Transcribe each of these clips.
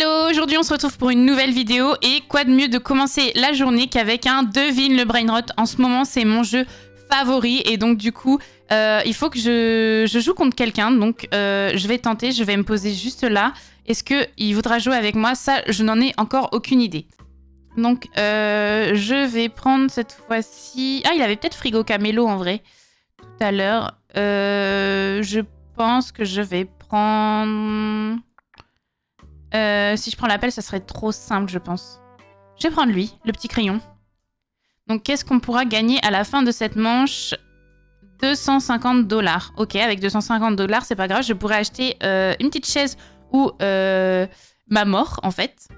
Hello, aujourd'hui on se retrouve pour une nouvelle vidéo et quoi de mieux de commencer la journée qu'avec un devine le brain rot. En ce moment c'est mon jeu favori et donc du coup il faut que je joue contre quelqu'un, donc je vais tenter, je vais me poser juste là. Est-ce qu'il voudra jouer avec moi? Ça je n'en ai encore aucune idée. Donc je vais prendre cette fois-ci... Ah, il avait peut-être Frigo Camélo en vrai tout à l'heure. Je pense que je vais prendre... si je prends l'appel, ça serait trop simple, je pense. Je vais prendre lui, le petit crayon. Donc, qu'est-ce qu'on pourra gagner à la fin de cette manche? 250 $. Ok, avec 250 $, c'est pas grave. Je pourrais acheter une petite chaise ou ma mort, en fait.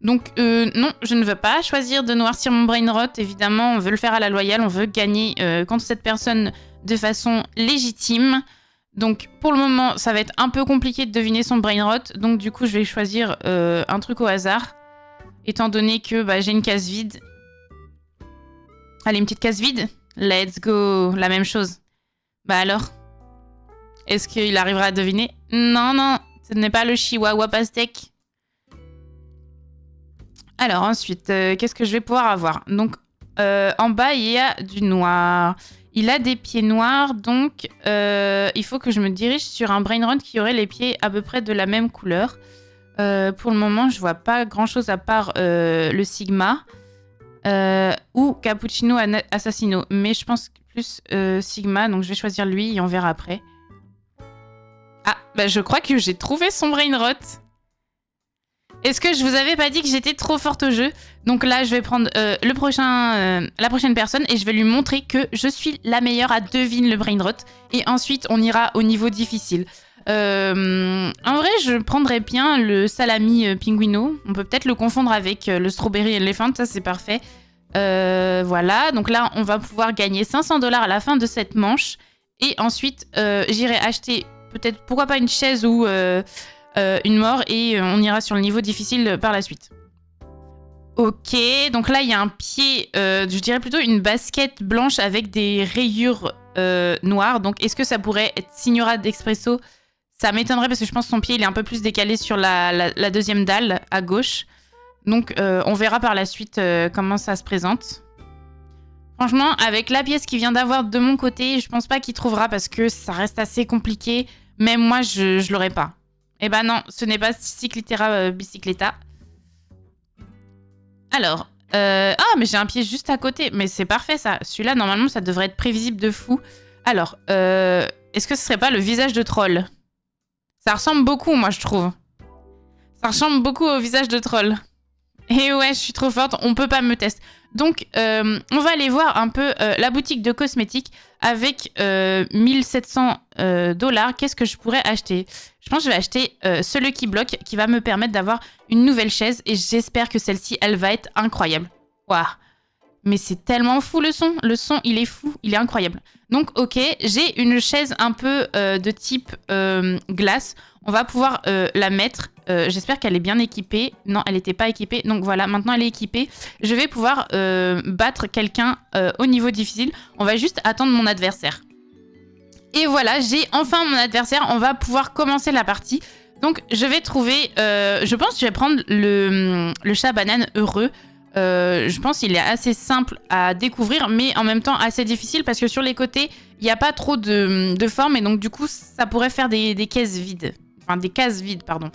Donc, non, je ne veux pas choisir de noircir mon brain rot. Évidemment, on veut le faire à la loyale. On veut gagner contre cette personne de façon légitime. Donc, pour le moment, ça va être un peu compliqué de deviner son brain rot. Donc, du coup, je vais choisir un truc au hasard. Étant donné que j'ai une case vide. Allez, une petite case vide. Let's go. La même chose. Bah alors? Est-ce qu'il arrivera à deviner? Non, non. Ce n'est pas le chihuahua pastèque. Alors, ensuite, qu'est-ce que je vais pouvoir avoir? Donc, en bas, il y a du noir. Il a des pieds noirs, donc il faut que je me dirige sur un brain rot qui aurait les pieds à peu près de la même couleur. Pour le moment, je vois pas grand-chose à part le Sigma ou Cappuccino Assassino. Mais je pense plus Sigma, donc je vais choisir lui et on verra après. Ah, je crois que j'ai trouvé son brain rot. Est-ce que je vous avais pas dit que j'étais trop forte au jeu? Donc là, je vais prendre la prochaine personne et je vais lui montrer que je suis la meilleure à devine le brain rot. Et ensuite, on ira au niveau difficile. En vrai, je prendrais bien le salami pinguino. On peut peut-être le confondre avec le strawberry elephant, ça c'est parfait. Voilà, donc là, on va pouvoir gagner 500 $ à la fin de cette manche. Et ensuite, j'irai acheter peut-être, pourquoi pas une chaise ou... une mort et on ira sur le niveau difficile par la suite. Ok, donc là il y a un pied, je dirais plutôt une basket blanche avec des rayures noires. Donc est-ce que ça pourrait être Signora d'Expresso? Ça m'étonnerait parce que je pense que son pied il est un peu plus décalé sur la deuxième dalle à gauche. Donc on verra par la suite comment ça se présente. Franchement, avec la pièce qu'il vient d'avoir de mon côté, je pense pas qu'il trouvera parce que ça reste assez compliqué. Même moi je l'aurais pas. Eh ben non, ce n'est pas Cyclitera Bicicleta. Alors, ah, mais j'ai un pied juste à côté. Mais c'est parfait, ça. Celui-là, normalement, ça devrait être prévisible de fou. Alors, est-ce que ce serait pas le visage de troll? Ça ressemble beaucoup, moi, je trouve. Ça ressemble beaucoup au visage de troll. Et ouais, je suis trop forte, on peut pas me tester. Donc, on va aller voir un peu la boutique de cosmétiques avec 1700 $. Qu'est-ce que je pourrais acheter? Je pense que je vais acheter ce Lucky Block qui va me permettre d'avoir une nouvelle chaise et j'espère que celle-ci, elle va être incroyable. Waouh! Mais c'est tellement fou le son. Le son, il est fou, il est incroyable. Donc, ok, j'ai une chaise un peu de type glace. On va pouvoir la mettre. J'espère qu'elle est bien équipée. Non, elle n'était pas équipée. Donc voilà, maintenant elle est équipée. Je vais pouvoir battre quelqu'un au niveau difficile. On va juste attendre mon adversaire. Et voilà, j'ai enfin mon adversaire. On va pouvoir commencer la partie. Donc je vais trouver... je pense que je vais prendre le chat banane heureux. Je pense qu'il est assez simple à découvrir, mais en même temps assez difficile parce que sur les côtés, il n'y a pas trop de forme. Et donc du coup, ça pourrait faire des caisses vides. Enfin, des cases vides, pardon.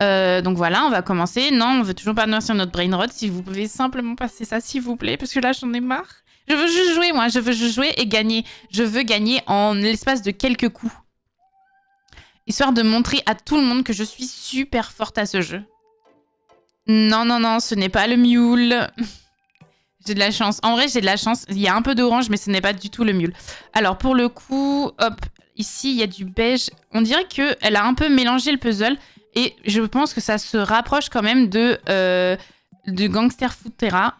Donc voilà, on va commencer. Non, on veut toujours pas noircir notre brain rot. Si vous pouvez simplement passer ça, s'il vous plaît, parce que là, j'en ai marre. Je veux juste jouer, moi. Je veux juste jouer et gagner. Je veux gagner en l'espace de quelques coups. Histoire de montrer à tout le monde que je suis super forte à ce jeu. Non, non, non, ce n'est pas le mule. J'ai de la chance. En vrai, j'ai de la chance. Il y a un peu d'orange, mais ce n'est pas du tout le mule. Alors, pour le coup, hop, ici, il y a du beige. On dirait qu'elle a un peu mélangé le puzzle. Et je pense que ça se rapproche quand même de Gangster Food Terra.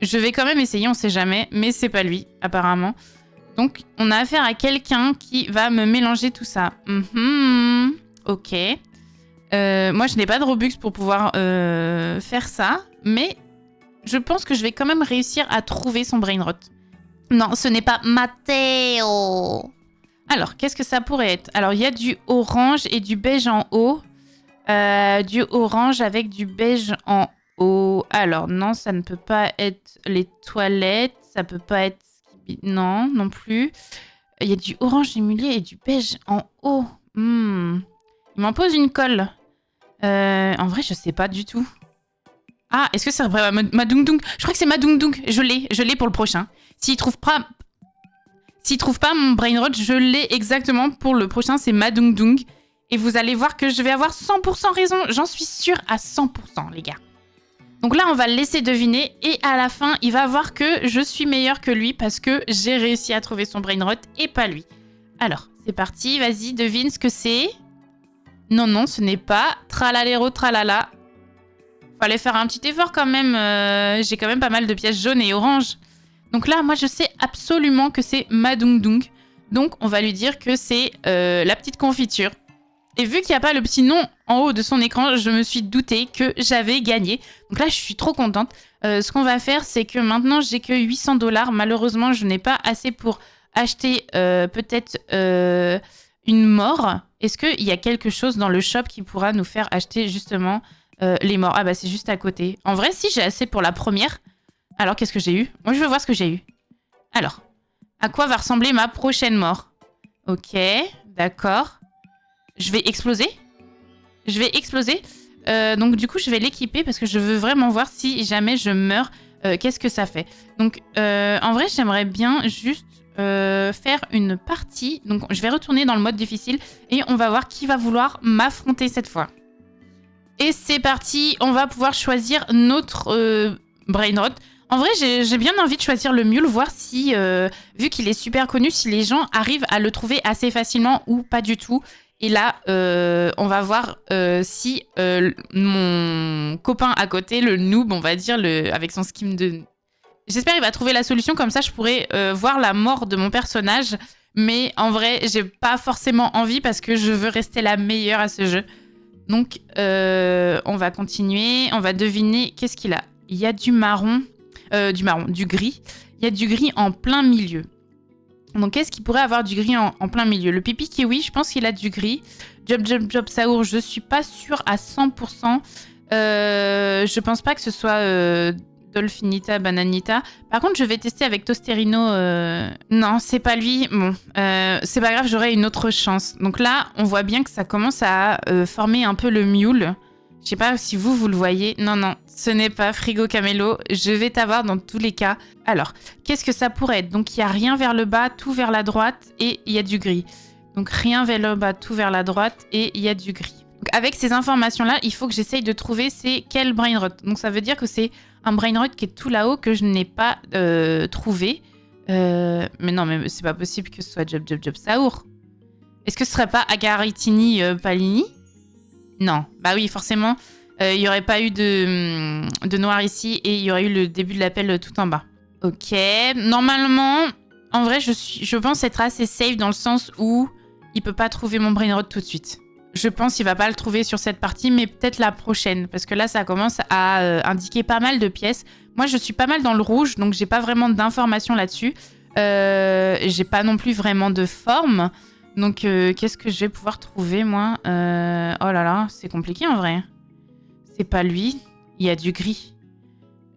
Je vais quand même essayer, on sait jamais. Mais c'est pas lui, apparemment. Donc, on a affaire à quelqu'un qui va me mélanger tout ça. Ok. Moi, je n'ai pas de Robux pour pouvoir faire ça. Mais je pense que je vais quand même réussir à trouver son brain rot. Non, ce n'est pas Matteo. Alors, qu'est-ce que ça pourrait être? Alors, il y a du orange et du beige en haut. Du orange avec du beige en haut. Alors, non, ça ne peut pas être les toilettes. Ça peut pas être... Non, non plus. Il y a du orange émulé et du beige en haut. Il m'en pose une colle. En vrai, je sais pas du tout. Ah, est-ce que c'est ma Dung Dung? Je crois que c'est ma Dung Dung. Je l'ai pour le prochain. S'il trouve pas mon brain rot, je l'ai exactement pour le prochain. C'est ma Dung Dung. Et vous allez voir que je vais avoir 100% raison. J'en suis sûre à 100%, les gars. Donc là, on va le laisser deviner. Et à la fin, il va voir que je suis meilleure que lui parce que j'ai réussi à trouver son brain rot et pas lui. Alors, c'est parti. Vas-y, devine ce que c'est. Non, non, ce n'est pas tralaléro tralala. Fallait faire un petit effort quand même. J'ai quand même pas mal de pièces jaunes et oranges. Donc là, moi, je sais absolument que c'est ma Dung Dung. Donc, on va lui dire que c'est la petite confiture. Et vu qu'il n'y a pas le petit nom en haut de son écran, je me suis doutée que j'avais gagné. Donc là, je suis trop contente. Ce qu'on va faire, c'est que maintenant, j'ai que 800 $. Malheureusement, je n'ai pas assez pour acheter peut-être une mort. Est-ce qu'il y a quelque chose dans le shop qui pourra nous faire acheter justement les morts? Ah bah, c'est juste à côté. En vrai, si j'ai assez pour la première. Alors, qu'est-ce que j'ai eu? Moi, je veux voir ce que j'ai eu. Alors, à quoi va ressembler ma prochaine mort? Ok, d'accord. Je vais exploser. Donc, du coup, je vais l'équiper parce que je veux vraiment voir si jamais je meurs, qu'est-ce que ça fait. Donc, en vrai, j'aimerais bien juste faire une partie. Donc, je vais retourner dans le mode difficile et on va voir qui va vouloir m'affronter cette fois. Et c'est parti. On va pouvoir choisir notre brain rot. En vrai, j'ai bien envie de choisir le mule, voir si, vu qu'il est super connu, si les gens arrivent à le trouver assez facilement ou pas du tout. Et là, on va voir si mon copain à côté, le noob, on va dire, avec son skin de... J'espère qu'il va trouver la solution, comme ça je pourrais voir la mort de mon personnage. Mais en vrai, j'ai pas forcément envie parce que je veux rester la meilleure à ce jeu. Donc, on va continuer. On va deviner qu'est-ce qu'il a. Il y a du marron, du gris. Il y a du gris en plein milieu. Donc, qu'est-ce qu'il pourrait avoir du gris en plein milieu? Le pipi kiwi, je pense qu'il a du gris. Job Saour, je suis pas sûre à 100%. Je pense pas que ce soit Dolphinita, Bananita. Par contre, je vais tester avec Tosterino. Non, c'est pas lui. Bon, c'est pas grave, j'aurai une autre chance. Donc là, on voit bien que ça commence à former un peu le mule. Je sais pas si vous le voyez. Non, non, ce n'est pas Frigo Camelo. Je vais t'avoir dans tous les cas. Alors, qu'est-ce que ça pourrait être? Donc, il n'y a rien vers le bas, tout vers la droite et il y a du gris. Donc, rien vers le bas, tout vers la droite et il y a du gris. Donc, avec ces informations-là, il faut que j'essaye de trouver c'est quel brain rot. Donc, ça veut dire que c'est un brain rot qui est tout là-haut que je n'ai pas trouvé. Mais non, mais c'est pas possible que ce soit Job Saour. Est-ce que ce serait pas Agaritini Palini? Non, bah oui, forcément, il n'y aurait pas eu de noir ici et il y aurait eu le début de l'appel tout en bas. Ok, normalement, en vrai, je pense être assez safe dans le sens où il peut pas trouver mon brain rot tout de suite. Je pense qu'il va pas le trouver sur cette partie, mais peut-être la prochaine, parce que là, ça commence à indiquer pas mal de pièces. Moi, je suis pas mal dans le rouge, donc j'ai pas vraiment d'informations là-dessus. J'ai pas non plus vraiment de forme. Donc, qu'est-ce que je vais pouvoir trouver, moi? Oh là là, c'est compliqué, en vrai. C'est pas lui. Il y a du gris.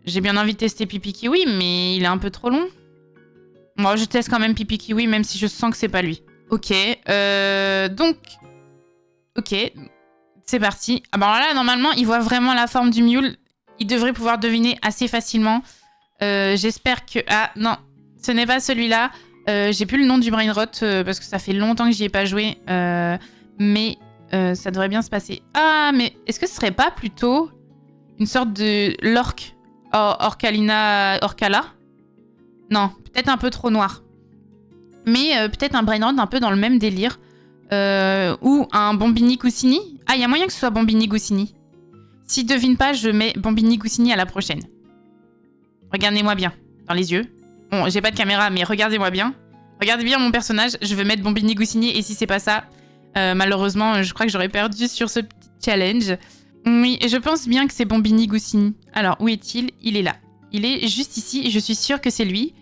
J'ai bien envie de tester Pipi Kiwi, mais il est un peu trop long. Moi, je teste quand même Pipi Kiwi, même si je sens que c'est pas lui. Ok, donc... Ok, c'est parti. Ah ben là, normalement, il voit vraiment la forme du mule. Il devrait pouvoir deviner assez facilement. J'espère que... Ah, non, ce n'est pas celui-là. J'ai plus le nom du brain rot parce que ça fait longtemps que j'y ai pas joué. Mais ça devrait bien se passer. Ah, mais est-ce que ce serait pas plutôt une sorte de l'orque Orcala? Non, peut-être un peu trop noir. Mais peut-être un brain rot un peu dans le même délire. Ou un Bombini Goussini. Ah, il y a moyen que ce soit Bombini Goussini. Si devine pas, je mets Bombini Goussini à la prochaine. Regardez-moi bien dans les yeux. Bon, j'ai pas de caméra, mais regardez-moi bien. Regardez bien mon personnage. Je vais mettre Bombini Goussini et si c'est pas ça, malheureusement, je crois que j'aurais perdu sur ce petit challenge. Oui, je pense bien que c'est Bombini Goussini. Alors, où est-il? Il est là. Il est juste ici. Je suis sûre que c'est lui.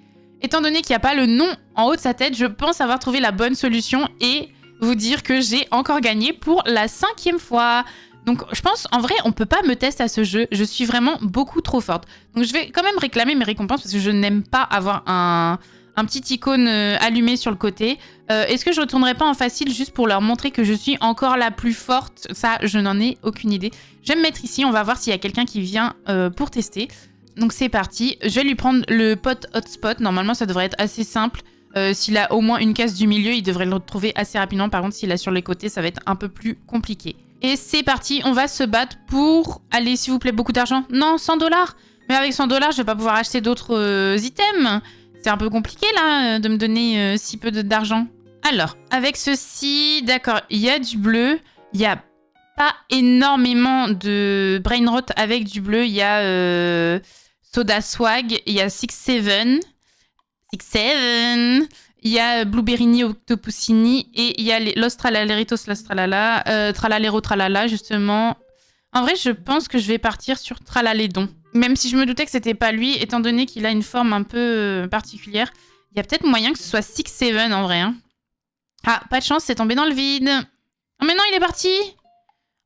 Étant donné qu'il n'y a pas le nom en haut de sa tête, je pense avoir trouvé la bonne solution et vous dire que j'ai encore gagné pour la 5e fois. Donc je pense, en vrai, on peut pas me tester à ce jeu. Je suis vraiment beaucoup trop forte. Donc je vais quand même réclamer mes récompenses parce que je n'aime pas avoir un petit icône allumé sur le côté. Est-ce que je retournerai pas en facile juste pour leur montrer que je suis encore la plus forte? Ça, je n'en ai aucune idée. Je vais me mettre ici, on va voir s'il y a quelqu'un qui vient pour tester. Donc c'est parti. Je vais lui prendre le pot hotspot. Normalement, ça devrait être assez simple. S'il a au moins une case du milieu, il devrait le retrouver assez rapidement. Par contre, s'il a sur les côtés, ça va être un peu plus compliqué. Et c'est parti, on va se battre pour... Allez, s'il vous plaît, beaucoup d'argent. Non, 100 $. Mais avec 100 $, je vais pas pouvoir acheter d'autres items. C'est un peu compliqué, là, de me donner si peu d'argent. Alors, avec ceci, d'accord, il y a du bleu. Il n'y a pas énormément de brain rot avec du bleu. Il y a Soda Swag, il y a 6-7... Il y a Blueberryni, Octopusini et il y a Los Tralaleritos, Los Tralala, Tralalero, Tralala, justement. En vrai, je pense que je vais partir sur Tralalédon. Même si je me doutais que c'était pas lui, étant donné qu'il a une forme un peu particulière. Il y a peut-être moyen que ce soit 6-7 en vrai. Hein. Ah, pas de chance, c'est tombé dans le vide. Oh mais non, il est parti.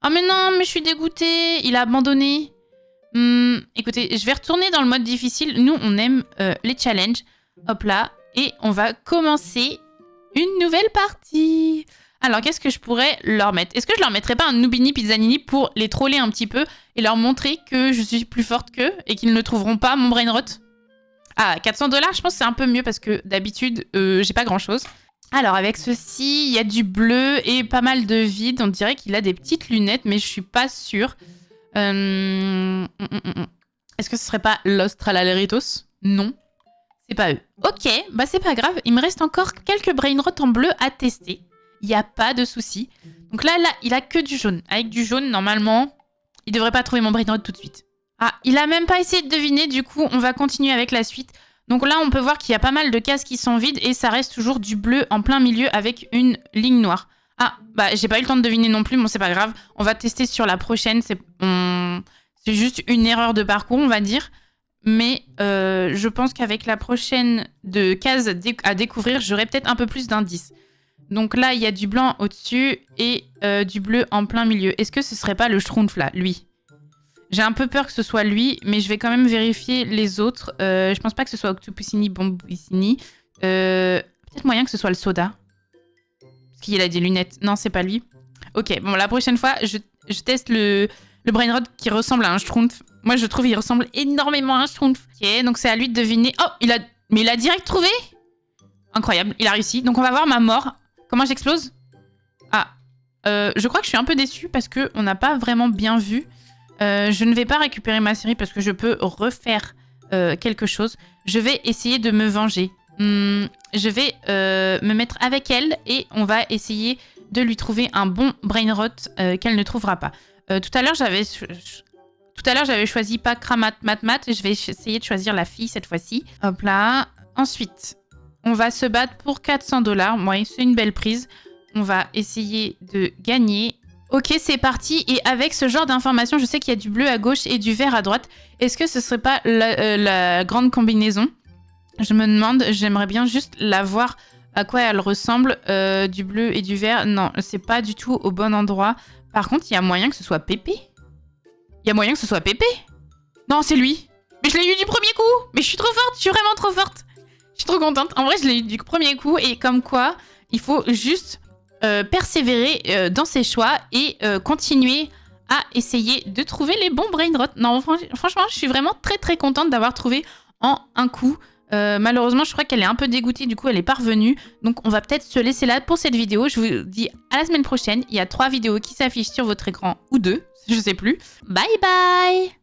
Oh mais non, mais je suis dégoûtée. Il a abandonné. Écoutez, je vais retourner dans le mode difficile. Nous, on aime les challenges. Hop là. Et on va commencer une nouvelle partie. Alors, qu'est-ce que je pourrais leur mettre? Est-ce que je leur mettrais pas un Nubini Pizzanini pour les troller un petit peu et leur montrer que je suis plus forte qu'eux et qu'ils ne trouveront pas mon brain rot? Ah, 400 $, je pense que c'est un peu mieux parce que d'habitude, j'ai pas grand-chose. Alors, avec ceci, il y a du bleu et pas mal de vide. On dirait qu'il a des petites lunettes, mais je suis pas sûre. Est-ce que ce serait pas Los Tralaleritos? Non. C'est pas eux. Ok, bah c'est pas grave. Il me reste encore quelques brain rot en bleu à tester. Il n'y a pas de souci. Donc là, il a que du jaune. Avec du jaune, normalement, il devrait pas trouver mon brain rot tout de suite. Ah, il a même pas essayé de deviner. Du coup, on va continuer avec la suite. Donc là, on peut voir qu'il y a pas mal de cases qui sont vides et ça reste toujours du bleu en plein milieu avec une ligne noire. Ah, bah j'ai pas eu le temps de deviner non plus. Bon, c'est pas grave. On va tester sur la prochaine. C'est juste une erreur de parcours, on va dire. Mais je pense qu'avec la prochaine de cases à découvrir, j'aurai peut-être un peu plus d'indices. Donc là, il y a du blanc au-dessus et du bleu en plein milieu. Est-ce que ce serait pas le Schtroumpf là, lui? J'ai un peu peur que ce soit lui, mais je vais quand même vérifier les autres. Je pense pas que ce soit Octopusini, Bombusini. Peut-être moyen que ce soit le Soda. Parce qu'il a des lunettes. Non, c'est pas lui. Ok, bon, la prochaine fois, je teste le brain rot qui ressemble à un Schtroumpf. Moi, je trouve qu'il ressemble énormément à un Schtroumpf. Ok, donc c'est à lui de deviner. Oh, mais il a direct trouvé. Incroyable, il a réussi. Donc on va voir ma mort. Comment j'explose? Ah, je crois que je suis un peu déçue parce qu'on n'a pas vraiment bien vu. Je ne vais pas récupérer ma série parce que je peux refaire quelque chose. Je vais essayer de me venger. Je vais me mettre avec elle et on va essayer de lui trouver un bon brain rot qu'elle ne trouvera pas. Tout à l'heure, j'avais choisi pas Kramat Matmat. Je vais essayer de choisir la fille cette fois-ci. Hop là. Ensuite, on va se battre pour 400 $. Ouais, c'est une belle prise. On va essayer de gagner. Ok, c'est parti. Et avec ce genre d'informations, je sais qu'il y a du bleu à gauche et du vert à droite. Est-ce que ce serait pas la grande combinaison? Je me demande, j'aimerais bien juste la voir à quoi elle ressemble. Du bleu et du vert. Non, c'est pas du tout au bon endroit. Par contre, il y a moyen que ce soit Pépé. Il y a moyen que ce soit Pépé. Non, c'est lui. Mais je l'ai eu du premier coup. Mais je suis trop forte, je suis vraiment trop forte. Je suis trop contente. En vrai, je l'ai eu du premier coup. Et comme quoi, il faut juste persévérer dans ses choix et continuer à essayer de trouver les bons brain rot. Non, franchement, je suis vraiment très très contente d'avoir trouvé en un coup. Malheureusement, je crois qu'elle est un peu dégoûtée. Du coup, elle est pas revenue. Donc, on va peut-être se laisser là pour cette vidéo. Je vous dis à la semaine prochaine. Il y a 3 vidéos qui s'affichent sur votre écran. Ou 2, je sais plus. Bye bye!